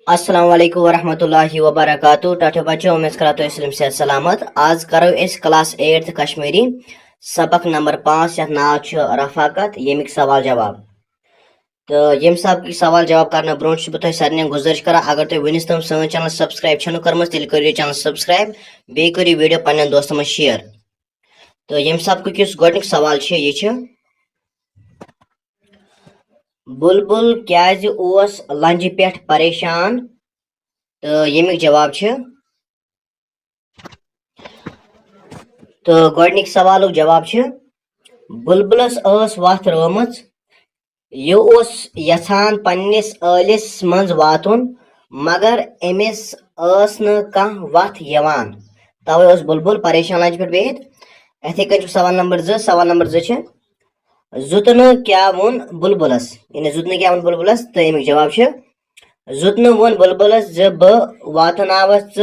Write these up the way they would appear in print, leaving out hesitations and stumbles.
अस्सलाम वालेकुम वरहमतुल्लाहि वबरकातुहू। टाठे बच्चों, उम्मीद कराता हूँ इस्लाम से सलामत। आज करो इस क्लास 8th कश्मीरी सबक नंबर 5 यथ नाव छ रफाकत यमिक सवाल जवाब। तो यम सब सवाल जवाब करने ब्रो बह सारे गुजारिश कर, अगर तुम वनिस तम सन चैनल सब्सक्राइब कर्म तेल करो चैनल सब्सक्राइब, बे करो वीडियो पन्न दोस्तन में शेयर। तो यम सब गोडनिक सवाल ये बुलबुल क्याज ओस लंज पे परेशान। तो यमिक जवाब तो गोडनिक सवाल जवाब बुलबुलस वत रमच यह यछान पन्निस ٲलिस मंज वातुन, मगर अमिस न कह वत यवान, तवे बुलबुल परेशान लंज पे बिहित। इथे कन सवाल नंबर 2 सवाल नंबर 2 जुतन क्या वोन बुलबुलस, यानी जुतन क्या वोन बुलबुलस। तो अमिक जवाब जुतन वोन बुलबुलस ज बह वातनावस च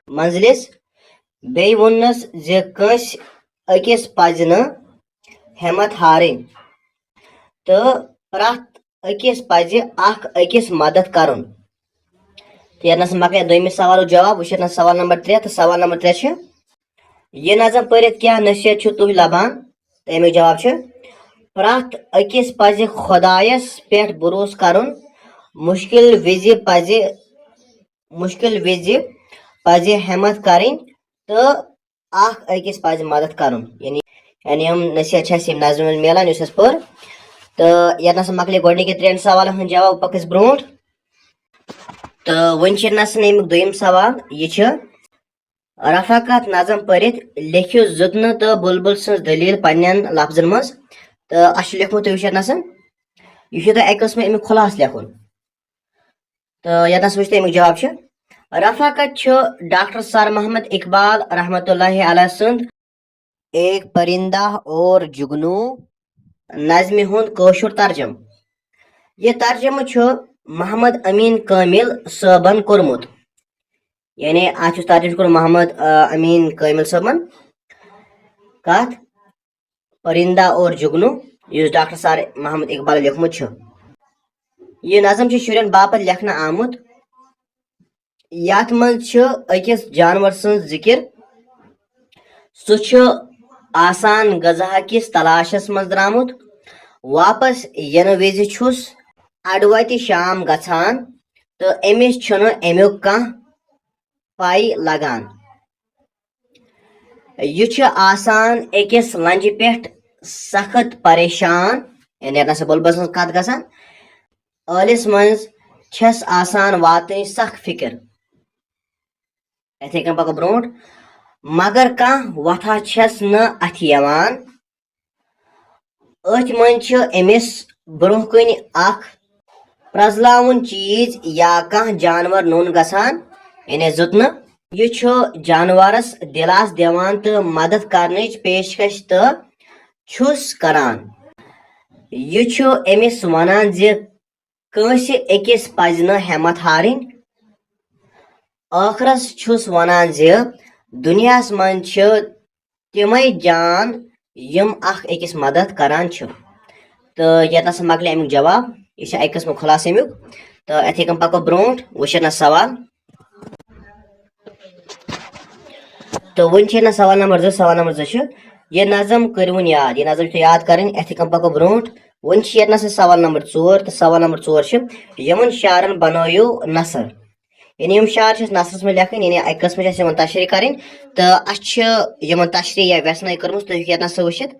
मंजलिस, बे वोनस ज कंस अकिस पज न हिम्मत हारिन, तो प्रथ अकिस पज अख अकिस मदद करन। तो यह मकल दोमिस सवाल जवाब। वो सवाल नंबर 3। तो सवाल नंबर 3 यह नजम पढ़ित क्या नसीहत तुह लबान। तो अमिक जवाब प्रथ अकिस पज खुदायस पे भरोस करन, मुश्किल विज हिम्मत करें, तो अख अकिस पज मदद करन। यानी हम नसीहत नजम मिलान पर। तो यह मकल गोडनिक 3 सवाल जवाब पकस ब्रो। तो वन अमिक दोम सवाल यह रफाकत नजम पढ़ित लिखियो जुतन तो बुलबुल सज दलील पन्न लफ्जन मज। तो अ लिखमुत यह तुम अक कस्म अमिक खुलास लिखुन। तो यह वो अमिक जवाब रफाकत डॉक्टर सर मोहम्मद इकबाल रहमतुल्लाहि अलैह सुंद एक परिंदा और जुगनू नज़्म हुंद कौशुर तर्जम। यह तर्जम मोहम्मद अमीन कामिल सबन कोरमुत, यानी आज तर्जम कोर मोहम्मद अमीन कामिल सबन कत परिंदा और जुगनू, इस डॉक्टर सर मोहम्मद इकबाल लिखमुत। यह नज़म शुरन बापत लिखना आमुत। यथ मज अकिस जानवर सज जिक्र, सह आसान गजा किस तलाशस मज द्रामुत, वापस यन विज छुस अडवत शाम गछान, तो अमिस छुन अमुक कह पाई लगान। यह आसान अकिस लंज पे सख्त परेशान, यानी बुलबुल सज कत गसान ٲलिस मज छस आसान वातन सख फिक्र। इथे कन पको ब्रो, मगर कह वथा छस न अथ यवान, अथ मज अमिस ब्रोह कन अख प्रजलावन चीज या कह जानवर नोन गसान, यानी जुतन। यह जानवरस दिलास दिवान तो मदद करने पेशकश तो छुस करान। यह अमिस वनान ज कंस अकिस पज न हिम्मत हारिन, आखरस छुस वनान ज दुनियास मन तिमय जान यम अख अकिस मदद करान छ। तो यह मकल अमुक जवाब। यह अक कस्म खुलास अमुक। तो इथे कन पको ब्रो वो सवाल। तो वन सवाल नंबर 2 सवाल नंबर 2 यह नजम करवन याद, यह नजम याद करें। इथे कन पको ब्रो वन सवाल नंबर 4। तो सवाल नंबर 4 यमन शारन बनोयु नसर, यानी यम शार नसरस में लेखन, यानी अक कस्म तशरी करें। तो अमन तशरी या व्यसन कर्म तो वुत।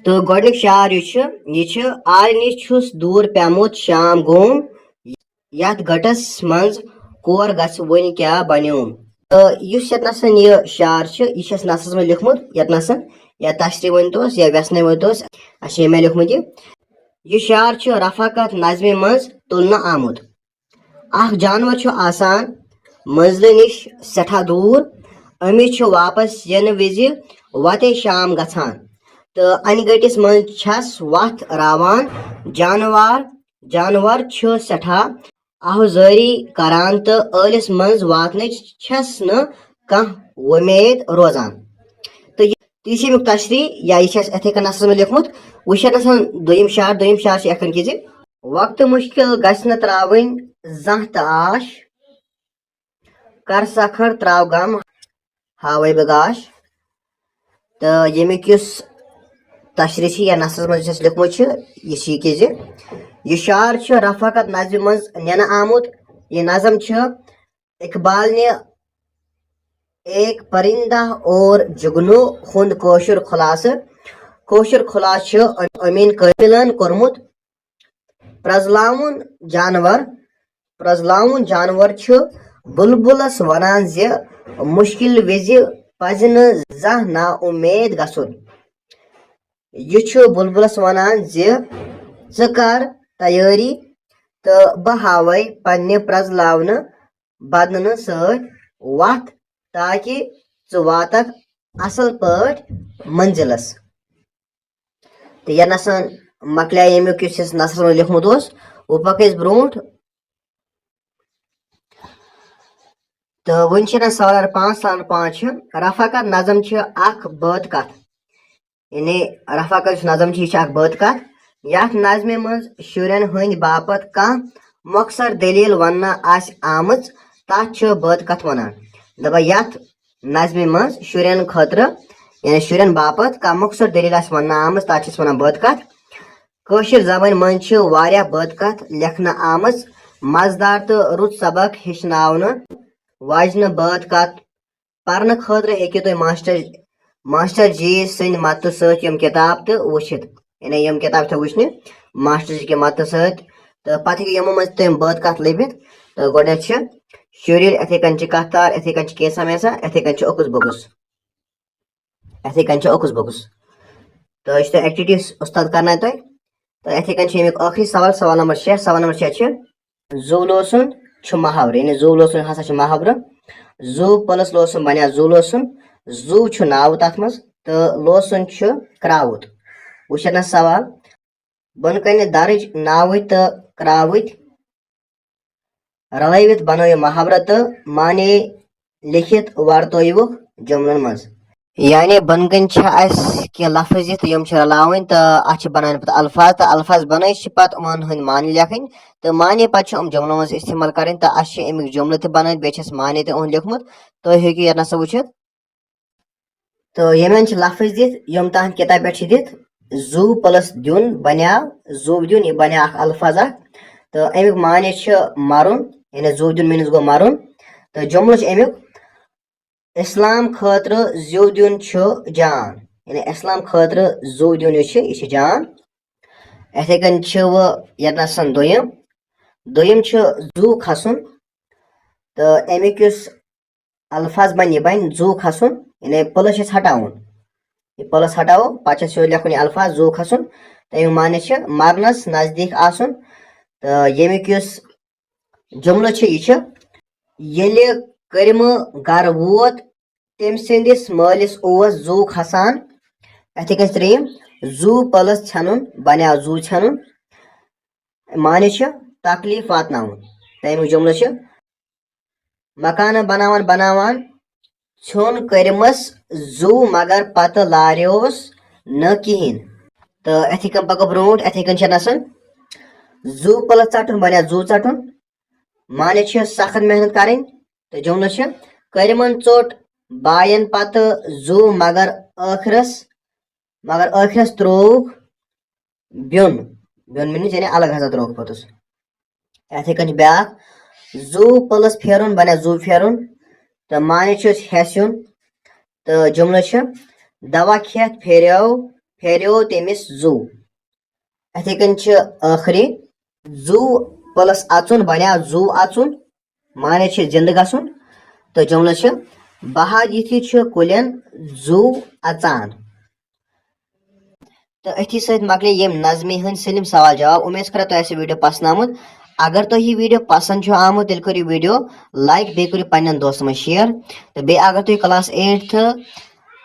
तो गोडनिक शार यह आल निश छुस दूर पेमुत शाम गोम, यथ गटस मज कोर गछ वन क्या बन्योम। तो यह शार यह नसरस में लिखमुत, या तशरी वन तोस या व्यसन वन तोस मे लिखमुत। यह शार रफाकत नज़्म मज तुलन आमुत। अख जानवर आसान मंजिल निश सठा दूर, अमिस वापस यन विज वते शाम गछान, तो अन गटिस मज छस वत रावान। जानवर सठा आहजारी करान, तो ٲलिस मज वातन छस न कह उम्मीद रोजान। तो यह तशरी या यह इथे कन नसरस में लिखमुत। वो दोम शार यखन कि वक्त मुश्किल गछ न त्रावण जह त आश कर सखर त्राव गम हावे बगाश। तो यमिक तशरी या नसरस मज लिखमुत यह यह शार रफ़ाकत नज़्म मज निन आमुत। यह नज़म इकबाल ने एक परिंदा और जुगनू हुंद कोशर खुलास अमीन कामिलन कोरमुत। प्रजलावन जानवर बुलबुलस वनान ज मुश्किल विज पज न जह ना उम्मीद गसुन। यह बुलबुलस वनान ज कर तैयारी तो बह हावे पन्ने प्रजलावन बदन सत ताकि वातक असल पट मंजिलस। तो यह नसन मकलिया यमुक नसर में लिखमुत वो पक ब्रोट। तो वन सवाल नंबर 5 रफ़ाकत नज़म बद कथ यानी रफ़ाकत नज़म यह बद कथ यथ नज़मे मज शुरन हंद बापत कह मकसद दलील वन आमच तथ बद कथ वनान। दपा यथ नज़मे मज शुरन खतर यानी शुरन बापत कह मकसद दलील वन आमच तथ वन बद कथ। कशिर जबान मज बद कथ लेखन आमच मजदार तो रुत सबक हेचनावन वाजन बद कथ पर्न खतर हेकि तुम मास्टर जी सद मदद सम किताब तो वुचित यानी यम किताब थे वुचने मास्टर जी के मदद सत तो पे यमो मज तुम बद कथ लभित। तो गोडे शुर इथे कन कतार इथे कन कैसा मैसा इथे कन ओकुस बोकुस। तो यह एक्टिविटी उस्ताद करना तुम। तो इथे कन आखिरी सवाल सवाल नंबर 6 जू लोसन महावर यानी जू लोसन हसा महावर। जू प्लस लोसन बना जू लोसन। जू नाव तथ मज तो लोसन क्रावुत। वुन सवाल बन कन दर्ज नावत तो क्रावत रलवित बनो महावर तो माने लिखित वर्तोवुक जुमलन मज। यानी बन कन कह लफ्ज यम रलावन तो अ बनान पे अल्फाज तो अल्फाज बन पे उन मानी लेखन तो मानी पे जुमलों मज इस्तेमाल करें तो अमिक जुमल बन बे मानी तो लिखमुत तो हेकि ये नसा वुचित। तो यमन लफ्ज दित यम तहन किताब पे दित जू प्लस दिन बनियाव जू दिन यह बनिया अल्फाज तो अमिक मानी मरुन यानी जू दिन मीनस गो मरुन। तो जुमल अमिक इस्लाम खतर जू दिन जान यानी इस्लाम खतर जू दिन यह जान। इथे कन यसन दोयम जू खसन तो अमिक अल्फाज बन जू खसन यानी प्लस हटावन यह प्लस हटाओ पे लिखुन अल्फाज जू खसन तो अमिक माने मरनस नजदीक आसन। तो यमिक जुमल ये करम गर वोत तम सदिस मालिस ओस जू खसान। इथे कन त्रेम जू प्लस छनुन बनिया जू छनुन माने तकलीफ वातनावन। तो अमिक जुमल मकान बनावान बनावान छुन करमस जू मगर पत लार्योस न कहें। तो इथे कन पको ब्रोट इथे कन नसन जू प्लस चटन बनिया जू चटन माने सख्त मेहनत करें। तो जुमल करमन चोट बायन पत जू मगर आखिरस त्रोक ब्योन मीनस यानी अलग हसा त्रोक पतुस। इथे कन ब्या जू प्लस फेरुन बनिया जू फेरुन तो माने हेस्युन। तो जुमल दवा खेत फेरियो तमिस जू। इथे कन आखिरी जू प्लस अचुन बनिया जू अचुन माने जिंद गसुन। तो जुमल बहार यथि कुलन जू अचान। तो अथी सत मकले यम नज़मे हंद सलिम सवाल जवाब। उम्मीद कर तुम वीडियो पसंद आमुत। अगर तुम यह वीडियो पसंद आमुत तेल करो वीडियो लाइक बे करो पन्न दोस्तन में शेयर। तो बे अगर तुम क्लास 8th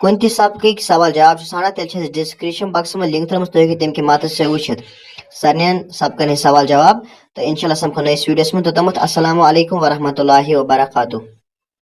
कुन सबक सवाल जवाब ाना तेल डिस्क्रिप्शन बॉक्स में लिंक थी तुम तम कि मदद से वुचित सरन सबकन सवाल जवाब। तो इंशाल्लाह समखो नयस वीडियोस में। तो तमुत अस्सलामु अलैकुम वरहमतुल्लाहि वबरकातुहू।